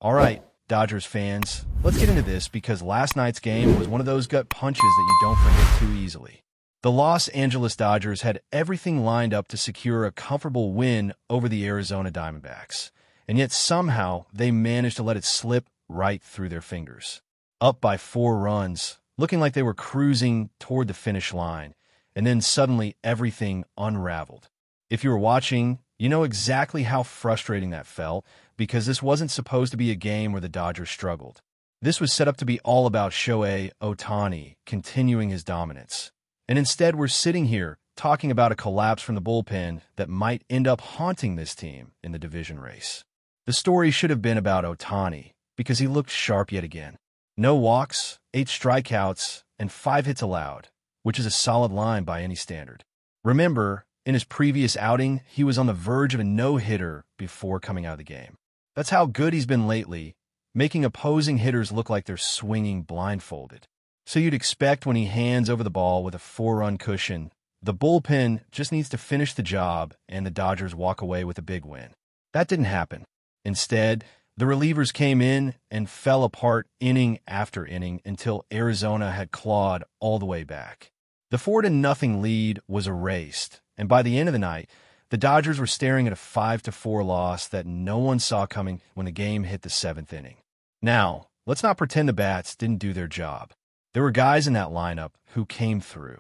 All right, Dodgers fans, let's get into this because last night's game was one of those gut punches that you don't forget too easily. The Los Angeles Dodgers had everything lined up to secure a comfortable win over the Arizona Diamondbacks, and yet somehow they managed to let it slip right through their fingers. Up by 4 runs, looking like they were cruising toward the finish line, and then suddenly everything unraveled. If you were watching, you know exactly how frustrating that felt, because this wasn't supposed to be a game where the Dodgers struggled. This was set up to be all about Shohei Ohtani continuing his dominance. And instead, we're sitting here talking about a collapse from the bullpen that might end up haunting this team in the division race. The story should have been about Ohtani, because he looked sharp yet again. No walks, 8 strikeouts, and 5 hits allowed, which is a solid line by any standard. Remember, in his previous outing, he was on the verge of a no-hitter before coming out of the game. That's how good he's been lately, making opposing hitters look like they're swinging blindfolded. So you'd expect when he hands over the ball with a 4-run cushion, the bullpen just needs to finish the job and the Dodgers walk away with a big win. That didn't happen. Instead, the relievers came in and fell apart inning after inning until Arizona had clawed all the way back. The 4-0 lead was erased, and by the end of the night, the Dodgers were staring at a 5-4 loss that no one saw coming when the game hit the 7th inning. Now, let's not pretend the bats didn't do their job. There were guys in that lineup who came through.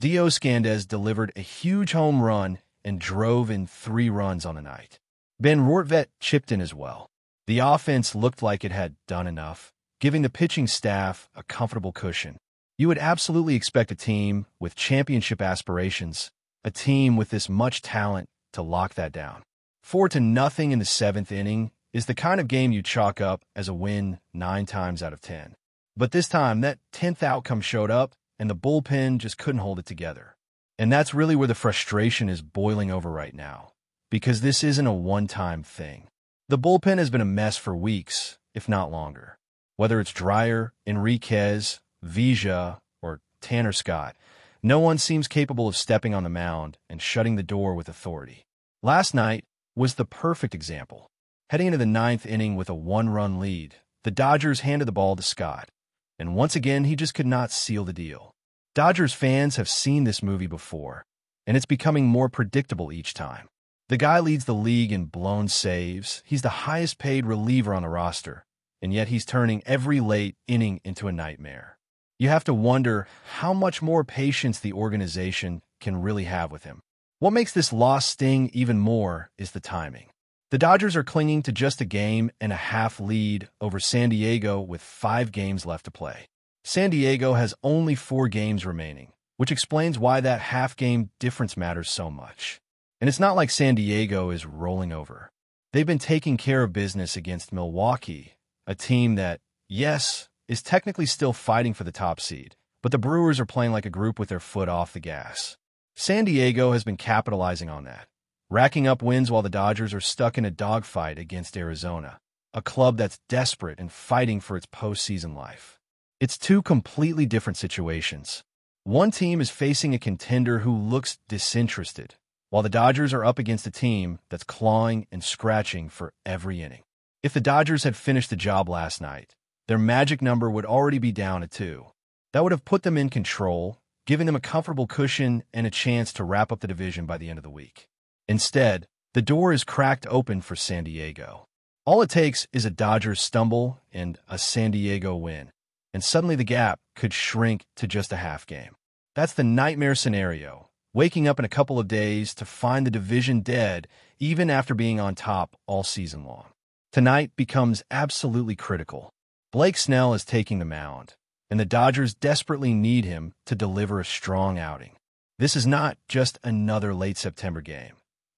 Dioscandes delivered a huge home run and drove in 3 runs on the night. Ben Rortvedt chipped in as well. The offense looked like it had done enough, giving the pitching staff a comfortable cushion. You would absolutely expect a team with championship aspirations, a team with this much talent, to lock that down. 4-0 in the 7th inning is the kind of game you chalk up as a win 9 times out of 10. But this time, that 10th outcome showed up, and the bullpen just couldn't hold it together. And that's really where the frustration is boiling over right now, because this isn't a one-time thing. The bullpen has been a mess for weeks, if not longer. Whether it's Dreyer, Enriquez, Vija, or Tanner Scott, no one seems capable of stepping on the mound and shutting the door with authority. Last night was the perfect example. Heading into the 9th inning with a 1-run lead, the Dodgers handed the ball to Scott, and once again he just could not seal the deal. Dodgers fans have seen this movie before, and it's becoming more predictable each time. The guy leads the league in blown saves, he's the highest-paid reliever on the roster, and yet he's turning every late inning into a nightmare. You have to wonder how much more patience the organization can really have with him. What makes this loss sting even more is the timing. The Dodgers are clinging to just a game and a half lead over San Diego with 5 games left to play. San Diego has only 4 games remaining, which explains why that half-game difference matters so much. And it's not like San Diego is rolling over. They've been taking care of business against Milwaukee, a team that, yes, is technically still fighting for the top seed, but the Brewers are playing like a group with their foot off the gas. San Diego has been capitalizing on that, racking up wins while the Dodgers are stuck in a dogfight against Arizona, a club that's desperate and fighting for its postseason life. It's 2 completely different situations. One team is facing a contender who looks disinterested, while the Dodgers are up against a team that's clawing and scratching for every inning. If the Dodgers had finished the job last night, their magic number would already be down at 2. That would have put them in control, giving them a comfortable cushion and a chance to wrap up the division by the end of the week. Instead, the door is cracked open for San Diego. All it takes is a Dodgers stumble and a San Diego win, and suddenly the gap could shrink to just a half game. That's the nightmare scenario, waking up in a couple of days to find the division dead even after being on top all season long. Tonight becomes absolutely critical. Blake Snell is taking the mound, and the Dodgers desperately need him to deliver a strong outing. This is not just another late September game.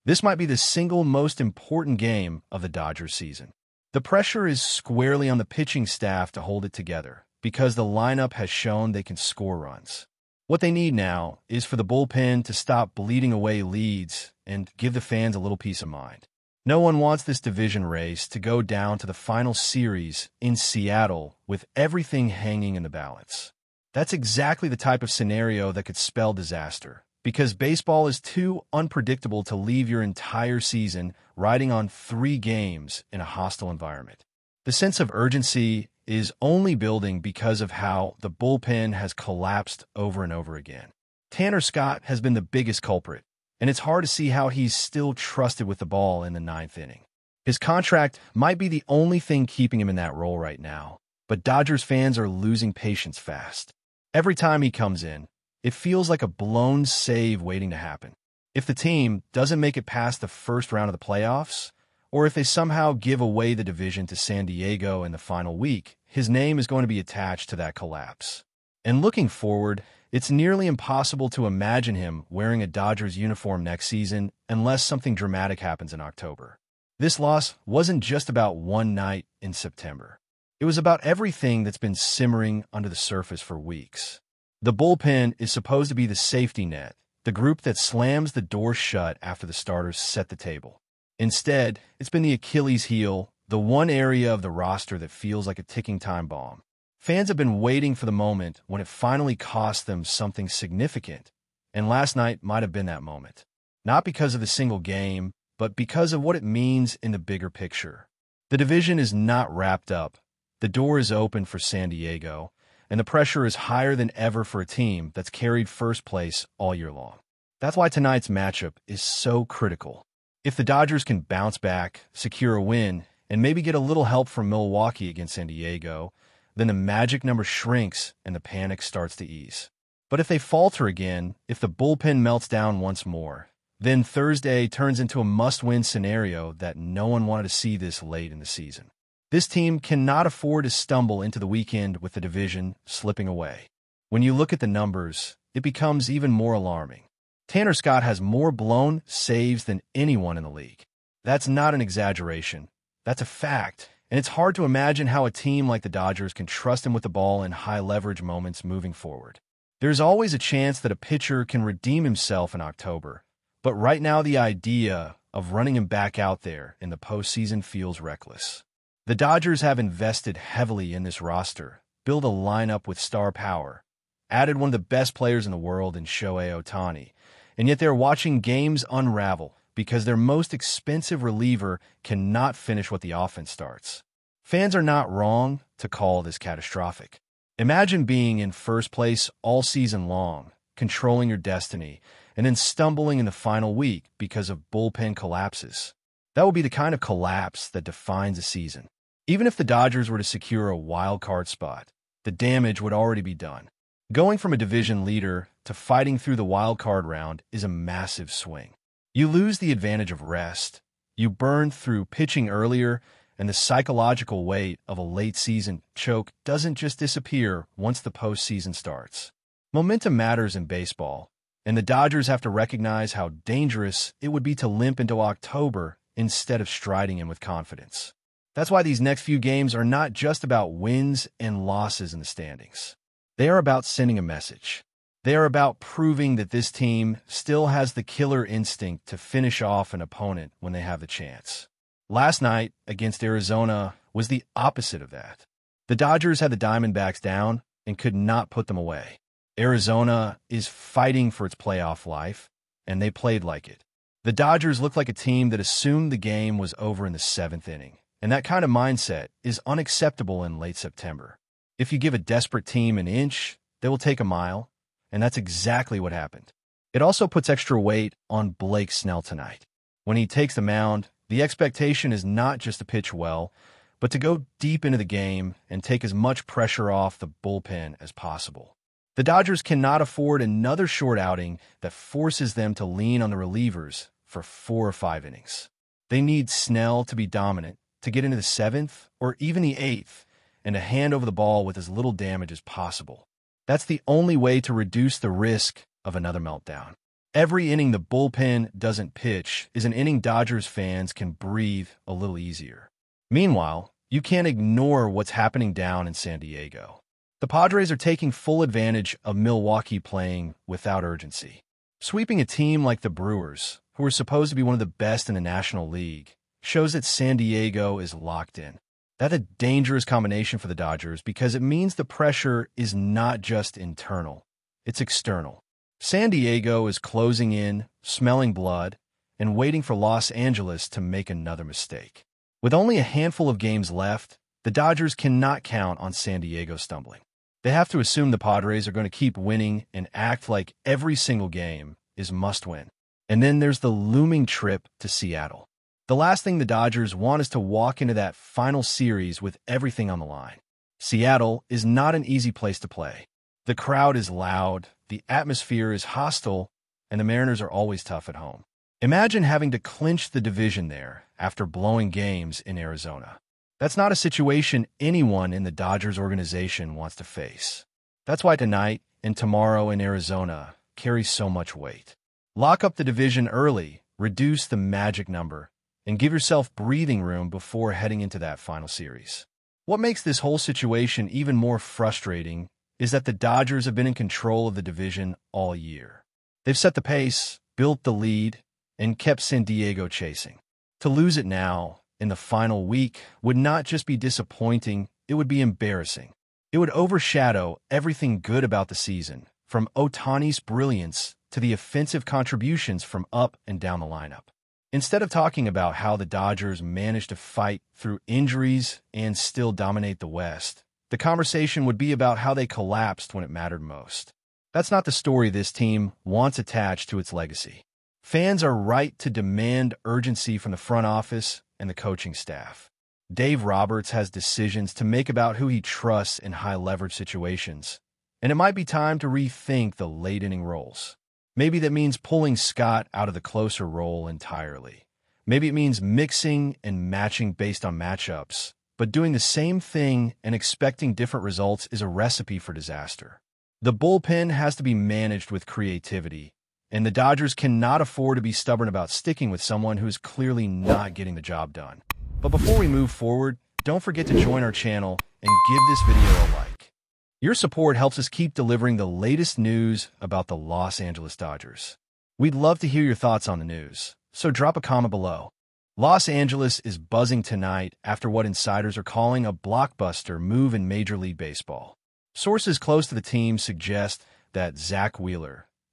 This might be the single most important game of the Dodgers season. The pressure is squarely on the pitching staff to hold it together, because the lineup has shown they can score runs. What they need now is for the bullpen to stop bleeding away leads and give the fans a little peace of mind. No one wants this division race to go down to the final series in Seattle with everything hanging in the balance. That's exactly the type of scenario that could spell disaster, because baseball is too unpredictable to leave your entire season riding on 3 games in a hostile environment. The sense of urgency is only building because of how the bullpen has collapsed over and over again. Tanner Scott has been the biggest culprit, and it's hard to see how he's still trusted with the ball in the ninth inning. His contract might be the only thing keeping him in that role right now, but Dodgers fans are losing patience fast. Every time he comes in, it feels like a blown save waiting to happen. If the team doesn't make it past the first round of the playoffs, or if they somehow give away the division to San Diego in the final week, his name is going to be attached to that collapse. And looking forward, it's nearly impossible to imagine him wearing a Dodgers uniform next season unless something dramatic happens in October. This loss wasn't just about one night in September. It was about everything that's been simmering under the surface for weeks. The bullpen is supposed to be the safety net, the group that slams the door shut after the starters set the table. Instead, it's been the Achilles heel, the one area of the roster that feels like a ticking time bomb. Fans have been waiting for the moment when it finally cost them something significant, and last night might have been that moment. Not because of the single game, but because of what it means in the bigger picture. The division is not wrapped up. The door is open for San Diego, and the pressure is higher than ever for a team that's carried first place all year long. That's why tonight's matchup is so critical. If the Dodgers can bounce back, secure a win, and maybe get a little help from Milwaukee against San Diego, then the magic number shrinks and the panic starts to ease. But if they falter again, if the bullpen melts down once more, then Thursday turns into a must-win scenario that no one wanted to see this late in the season. This team cannot afford to stumble into the weekend with the division slipping away. When you look at the numbers, it becomes even more alarming. Tanner Scott has more blown saves than anyone in the league. That's not an exaggeration. That's a fact. And it's hard to imagine how a team like the Dodgers can trust him with the ball in high-leverage moments moving forward. There's always a chance that a pitcher can redeem himself in October, but right now the idea of running him back out there in the postseason feels reckless. The Dodgers have invested heavily in this roster, built a lineup with star power, added one of the best players in the world in Shohei Ohtani, and yet they're watching games unravel because their most expensive reliever cannot finish what the offense starts. Fans are not wrong to call this catastrophic. Imagine being in first place all season long, controlling your destiny, and then stumbling in the final week because of bullpen collapses. That would be the kind of collapse that defines a season. Even if the Dodgers were to secure a wild card spot, the damage would already be done. Going from a division leader to fighting through the wild card round is a massive swing. You lose the advantage of rest, you burn through pitching earlier, and the psychological weight of a late-season choke doesn't just disappear once the postseason starts. Momentum matters in baseball, and the Dodgers have to recognize how dangerous it would be to limp into October instead of striding in with confidence. That's why these next few games are not just about wins and losses in the standings. They are about sending a message. They are about proving that this team still has the killer instinct to finish off an opponent when they have the chance. Last night against Arizona was the opposite of that. The Dodgers had the Diamondbacks down and could not put them away. Arizona is fighting for its playoff life, and they played like it. The Dodgers looked like a team that assumed the game was over in the seventh inning, and that kind of mindset is unacceptable in late September. If you give a desperate team an inch, they will take a mile, and that's exactly what happened. It also puts extra weight on Blake Snell tonight. When he takes the mound, the expectation is not just to pitch well, but to go deep into the game and take as much pressure off the bullpen as possible. The Dodgers cannot afford another short outing that forces them to lean on the relievers for 4 or 5 innings. They need Snell to be dominant, to get into the 7th or even the 8th, and to hand over the ball with as little damage as possible. That's the only way to reduce the risk of another meltdown. Every inning the bullpen doesn't pitch is an inning Dodgers fans can breathe a little easier. Meanwhile, you can't ignore what's happening down in San Diego. The Padres are taking full advantage of Milwaukee playing without urgency. Sweeping a team like the Brewers, who are supposed to be one of the best in the National League, shows that San Diego is locked in. That's a dangerous combination for the Dodgers because it means the pressure is not just internal, it's external. San Diego is closing in, smelling blood, and waiting for Los Angeles to make another mistake. With only a handful of games left, the Dodgers cannot count on San Diego stumbling. They have to assume the Padres are going to keep winning and act like every single game is must-win. And then there's the looming trip to Seattle. The last thing the Dodgers want is to walk into that final series with everything on the line. Seattle is not an easy place to play. The crowd is loud, the atmosphere is hostile, and the Mariners are always tough at home. Imagine having to clinch the division there after blowing games in Arizona. That's not a situation anyone in the Dodgers organization wants to face. That's why tonight and tomorrow in Arizona carry so much weight. Lock up the division early, reduce the magic number, and give yourself breathing room before heading into that final series. What makes this whole situation even more frustrating is that the Dodgers have been in control of the division all year. They've set the pace, built the lead, and kept San Diego chasing. To lose it now, in the final week, would not just be disappointing, it would be embarrassing. It would overshadow everything good about the season, from Ohtani's brilliance to the offensive contributions from up and down the lineup. Instead of talking about how the Dodgers managed to fight through injuries and still dominate the West, the conversation would be about how they collapsed when it mattered most. That's not the story this team wants attached to its legacy. Fans are right to demand urgency from the front office and the coaching staff. Dave Roberts has decisions to make about who he trusts in high-leverage situations, and it might be time to rethink the late-inning roles. Maybe that means pulling Scott out of the closer role entirely. Maybe it means mixing and matching based on matchups, but doing the same thing and expecting different results is a recipe for disaster. The bullpen has to be managed with creativity, and the Dodgers cannot afford to be stubborn about sticking with someone who is clearly not getting the job done. But before we move forward, don't forget to join our channel and give this video a like. Your support helps us keep delivering the latest news about the Los Angeles Dodgers. We'd love to hear your thoughts on the news, so drop a comment below. Los Angeles is buzzing tonight after what insiders are calling a blockbuster move in Major League Baseball. Sources close to the team suggest that ZACK,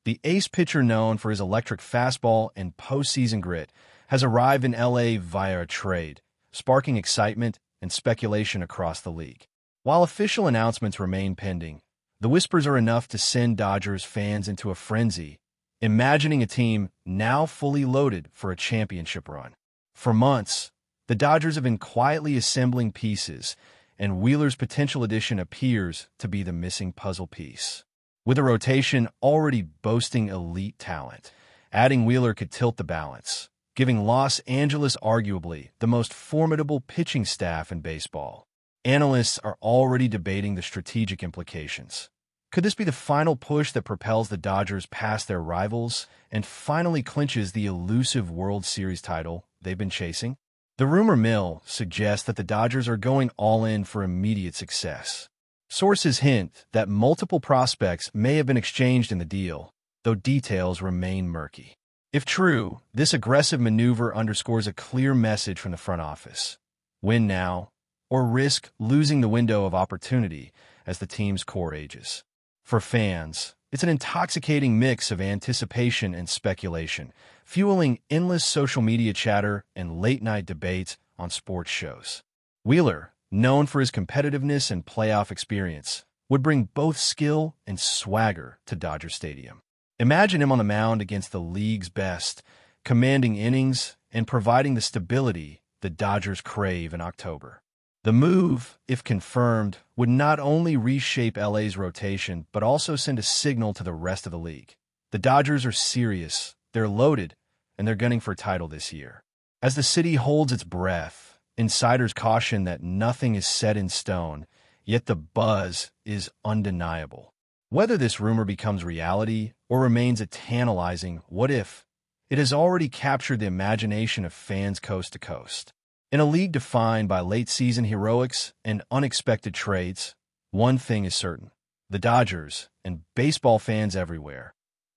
the ace pitcher known for his electric fastball and postseason grit, has arrived in LA via a trade, sparking excitement and speculation across the league. While official announcements remain pending, the whispers are enough to send Dodgers fans into a frenzy, imagining a team now fully loaded for a championship run. For months, the Dodgers have been quietly assembling pieces, and Wheeler's potential addition appears to be the missing puzzle piece. With a rotation already boasting elite talent, adding Wheeler could tilt the balance, giving Los Angeles arguably the most formidable pitching staff in baseball. Analysts are already debating the strategic implications. Could this be the final push that propels the Dodgers past their rivals and finally clinches the elusive World Series title they've been chasing? The rumor mill suggests that the Dodgers are going all in for immediate success. Sources hint that multiple prospects may have been exchanged in the deal, though details remain murky. If true, this aggressive maneuver underscores a clear message from the front office: win now, or risk losing the window of opportunity as the team's core ages. For fans, it's an intoxicating mix of anticipation and speculation, fueling endless social media chatter and late-night debates on sports shows. Wheeler, known for his competitiveness and playoff experience, would bring both skill and swagger to Dodger Stadium. Imagine him on the mound against the league's best, commanding innings and providing the stability the Dodgers crave in October. The move, if confirmed, would not only reshape LA's rotation, but also send a signal to the rest of the league. The Dodgers are serious, they're loaded, and they're gunning for a title this year. As the city holds its breath, insiders caution that nothing is set in stone, yet the buzz is undeniable. Whether this rumor becomes reality or remains a tantalizing what if, it has already captured the imagination of fans coast to coast. In a league defined by late-season heroics and unexpected trades, one thing is certain: the Dodgers, and baseball fans everywhere,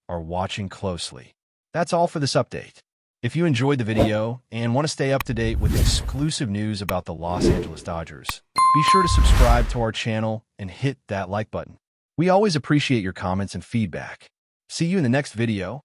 are watching closely. That's all for this update. If you enjoyed the video and want to stay up to date with exclusive news about the Los Angeles Dodgers, be sure to subscribe to our channel and hit that like button. We always appreciate your comments and feedback. See you in the next video.